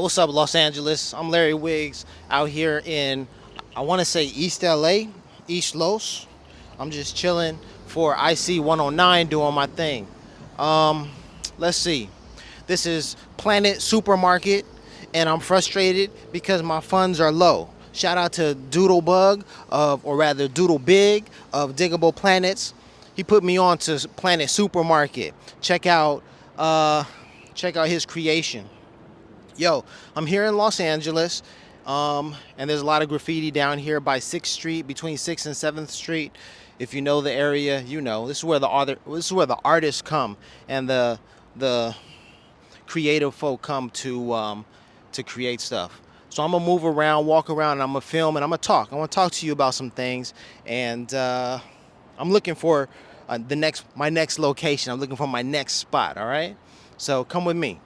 What's up, Los Angeles? I'm Larry Wiggs out here in, I want to say East LA, East Los. I'm just chilling for iSee109 doing my thing. Let's see. This is Planet Supermarket, and I'm frustrated because my funds are low. Shout out to Doodlebug or rather Doodle Big of Diggable Planets. He put me on to Planet Supermarket. Uh, check out his creation. Yo, I'm here in Los Angeles, and there's a lot of graffiti down here by 6th Street, between 6th and 7th Street. If you know the area, you know this is where the artists come, and the creative folk come to create stuff. So I'm gonna move around, walk around, and I'm gonna film, and I'm gonna talk. I want to talk to you about some things, and I'm looking for my next location. I'm looking for my next spot. All right, so come with me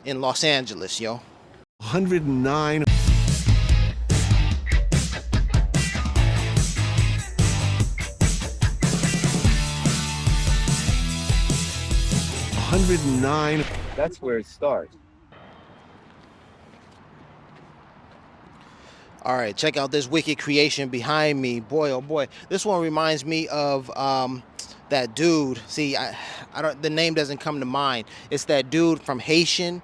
in Los Angeles, yo. 109. 109. That's where it starts. All right, check out this wicked creation behind me. Boy, oh boy, this one reminds me of that dude. See, I don't. The name doesn't come to mind. It's that dude from Haiti.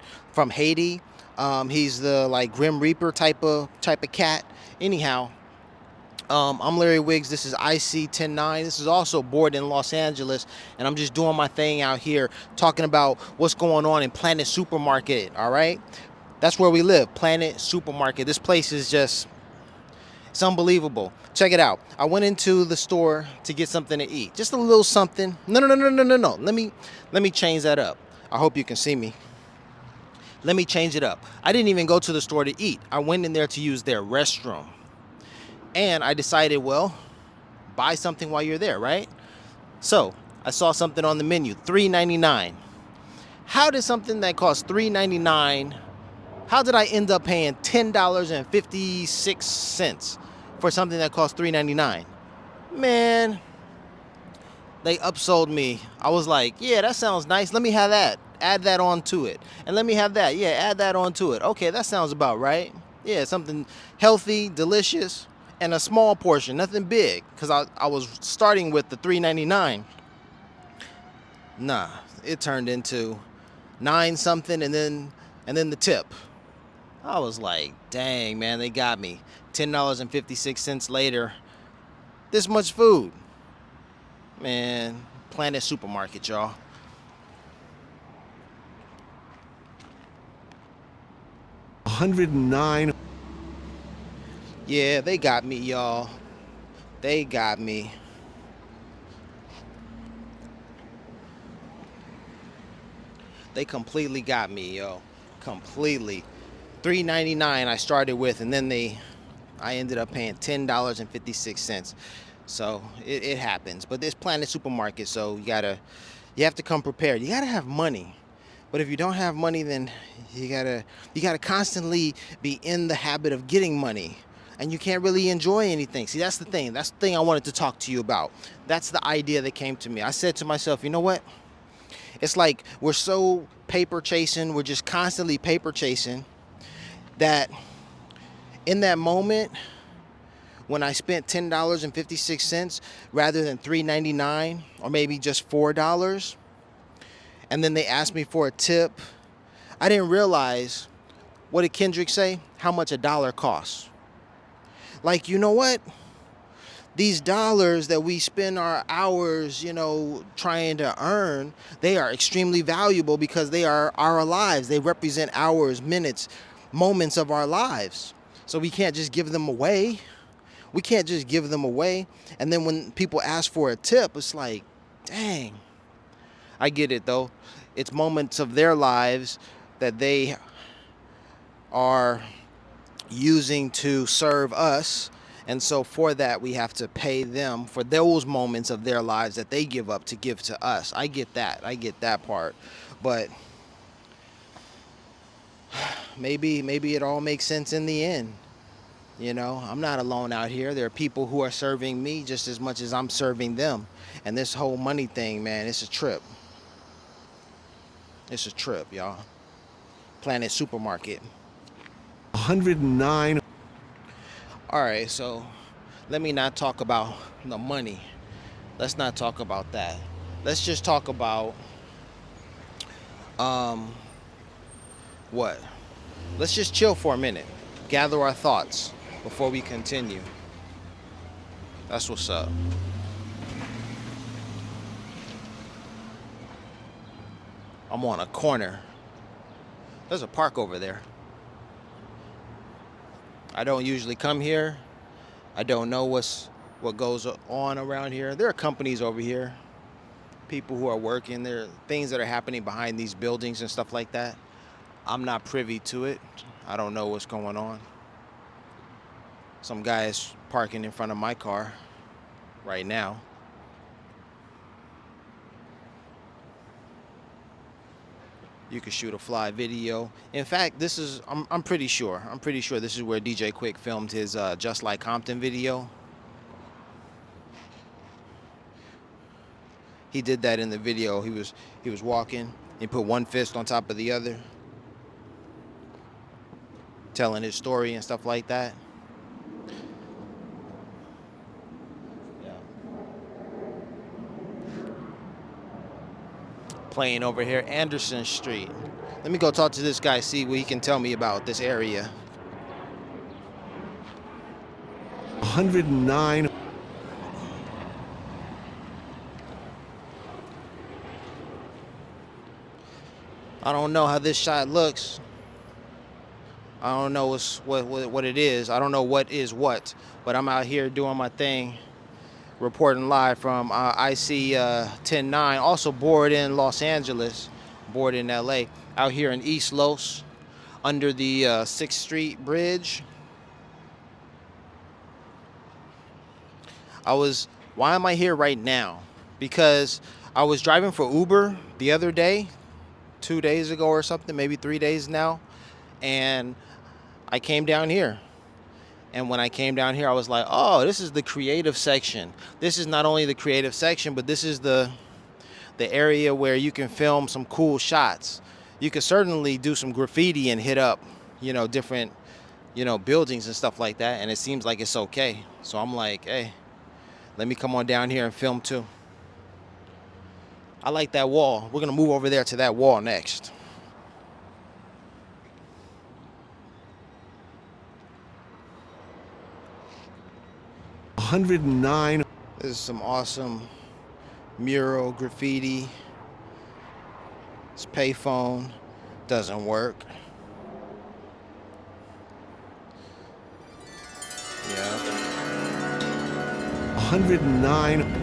He's the like Grim Reaper type of cat. Anyhow, I'm Larry Wiggs. This is iSee109. This is also board in Los Angeles, and I'm just doing my thing out here, talking about what's going on in Planet Supermarket. All right, that's where we live, Planet Supermarket. This place is it's unbelievable. Check it out. I went into the store to get something to eat, just a little something. No. Let me change that up. I hope you can see me. Let me change it up. I didn't even go to the store to eat. I went in there to use their restroom. And I decided, well, buy something while you're there, right? So I saw something on the menu, $3.99. How did something that cost $3.99, how did I end up paying $10.56 for something that cost $3.99? Man, they upsold me. I was like, yeah, that sounds nice. Let me have that. Add that on to it. And let me have that. Yeah, add that on to it. Okay, that sounds about right. Yeah, something healthy, delicious, and a small portion, nothing big, because I was starting with the $3.99. Nah, it turned into 9 something, and then the tip. I was like, dang, man, they got me. $10.56 later, this much food. Man, Planet Supermarket, y'all. $109. Yeah, they got me, y'all. They got me. They completely got me, yo. Completely. $3.99 I started with, and then I ended up paying $10.56. So it happens. But this Planet Supermarket, so you have to come prepared. You gotta have money. But if you don't have money, then you gotta constantly be in the habit of getting money. And you can't really enjoy anything. See, that's the thing. That's the thing I wanted to talk to you about. That's the idea that came to me. I said to myself, you know what? It's like we're so paper chasing, we're just constantly paper chasing, that in that moment when I spent $10.56 rather than $3.99 or maybe just $4, and then they asked me for a tip, I didn't realize, what did Kendrick say? How much a dollar costs. Like, you know what? These dollars that we spend our hours, trying to earn, they are extremely valuable because they are our lives. They represent hours, minutes, moments of our lives. So we can't just give them away. We can't just give them away. And then when people ask for a tip, it's like, dang. I get it, though. It's moments of their lives that they are using to serve us, and so for that we have to pay them for those moments of their lives that they give up to give to us. I get that part, but maybe it all makes sense in the end. I'm not alone out here. There are people who are serving me just as much as I'm serving them, and this whole money thing, man, it's a trip. It's a trip, y'all. Planet Supermarket. 109. All right, so let me not talk about the money. Let's not talk about that. Let's just talk about what? Let's just chill for a minute. Gather our thoughts before we continue. That's what's up. I'm on a corner. There's a park over there. I don't usually come here. I don't know what goes on around here. There are companies over here, people who are working. There are things that are happening behind these buildings and stuff like that. I'm not privy to it. I don't know what's going on. Some guy is parking in front of my car right now. You could shoot a fly video. In fact, this is, I'm pretty sure this is where DJ Quick filmed his Just Like Compton video. He did that in the video. He was walking. He put one fist on top of the other, telling his story and stuff like that. Yeah. Playing over here, Anderson Street. Let me go talk to this guy, see what he can tell me about this area. 109. I don't know how this shot looks. I don't know what it is. I don't know what is what, but I'm out here doing my thing, reporting live from iSee109, also bored in Los Angeles, bored in LA, out here in East Los, under the 6th Street Bridge. Why am I here right now? Because I was driving for Uber the other day, 2 days ago or something, maybe 3 days now, and I came down here. And when I came down here, I was like, oh, this is the creative section. This is not only the creative section, but this is the area where you can film some cool shots. You can certainly do some graffiti and hit up, different, buildings and stuff like that. And it seems like it's okay. So I'm like, hey, let me come on down here and film too. I like that wall. We're going to move over there to that wall next. $109. This is some awesome mural graffiti. This payphone doesn't work. Yeah. 109.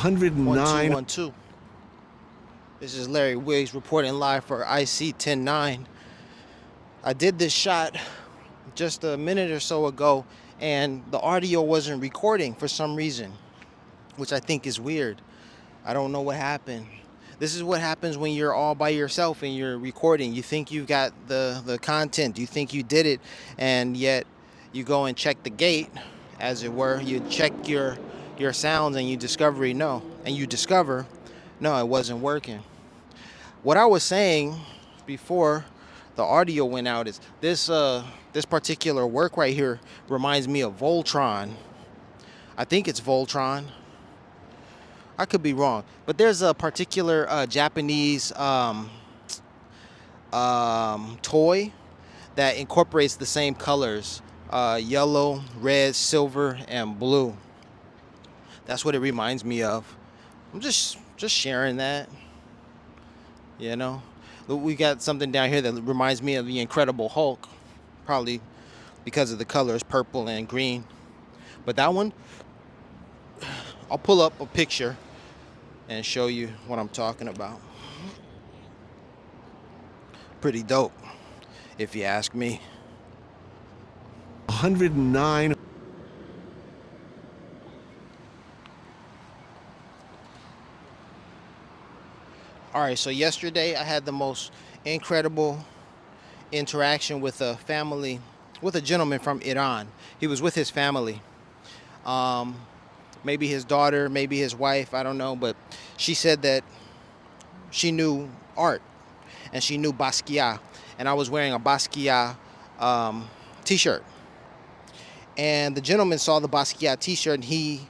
109. 1212. This is Larry Wiggs reporting live for iSee109. I did this shot just a minute or so ago, and the audio wasn't recording for some reason, which I think is weird. I don't know what happened. This is what happens when you're all by yourself and you're recording. You think you've got the content. You think you did it, and yet you go and check the gate, as it were. You check your sounds and you discover no, it wasn't working. What I was saying before the audio went out is this particular work right here reminds me of Voltron. I think it's Voltron. I could be wrong, but there's a particular Japanese toy that incorporates the same colors, yellow, red, silver, and blue. That's what it reminds me of. I'm just sharing that. You know, we got something down here that reminds me of the Incredible Hulk, probably because of the colors purple and green. But that one, I'll pull up a picture and show you what I'm talking about. Pretty dope, if you ask me. 109. All right, so yesterday I had the most incredible interaction with a family, with a gentleman from Iran. He was with his family. Maybe his daughter, maybe his wife, I don't know, but she said that she knew art and she knew Basquiat, and I was wearing a Basquiat t-shirt. And the gentleman saw the Basquiat t-shirt and he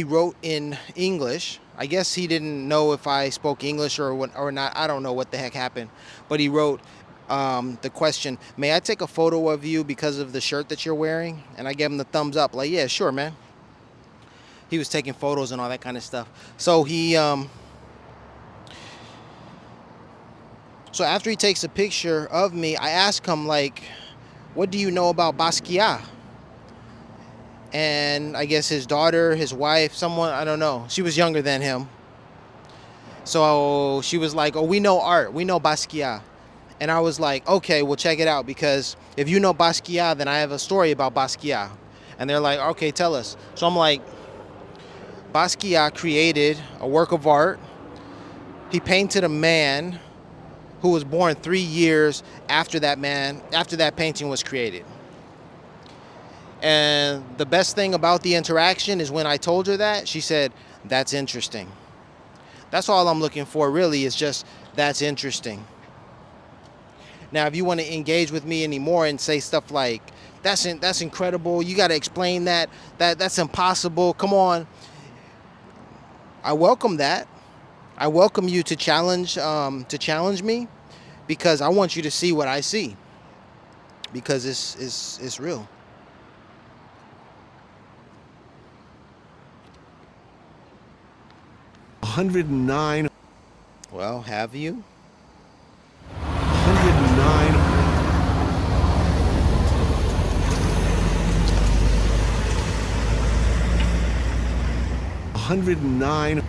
wrote in English. I guess he didn't know if I spoke English or not. I don't know what the heck happened. But he wrote the question, "May I take a photo of you because of the shirt that you're wearing?" And I gave him the thumbs up, like, yeah, sure, man. He was taking photos and all that kind of stuff. So so after he takes a picture of me, I ask him, like, what do you know about Basquiat? And I guess his daughter, his wife, someone, I don't know. She was younger than him. So she was like, oh, we know art. We know Basquiat. And I was like, okay, well, check it out. Because if you know Basquiat, then I have a story about Basquiat. And they're like, okay, tell us. So I'm like, Basquiat created a work of art. He painted a man who was born 3 years after that painting was created. And the best thing about the interaction is when I told her that, she said, that's interesting. That's all I'm looking for, really, is just, that's interesting. Now, if you want to engage with me anymore and say stuff like, that's incredible, you got to explain that's impossible, come on. I welcome that. I welcome you to challenge me, because I want you to see what I see, because it's real. $109. Well, have you? 109. $109.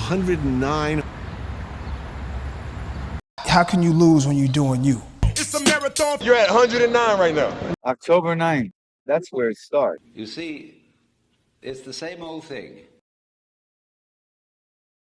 109. How can you lose when you're doing you? It's a marathon. You're at 109 right now. October 9th. That's where it starts. You see, it's the same old thing.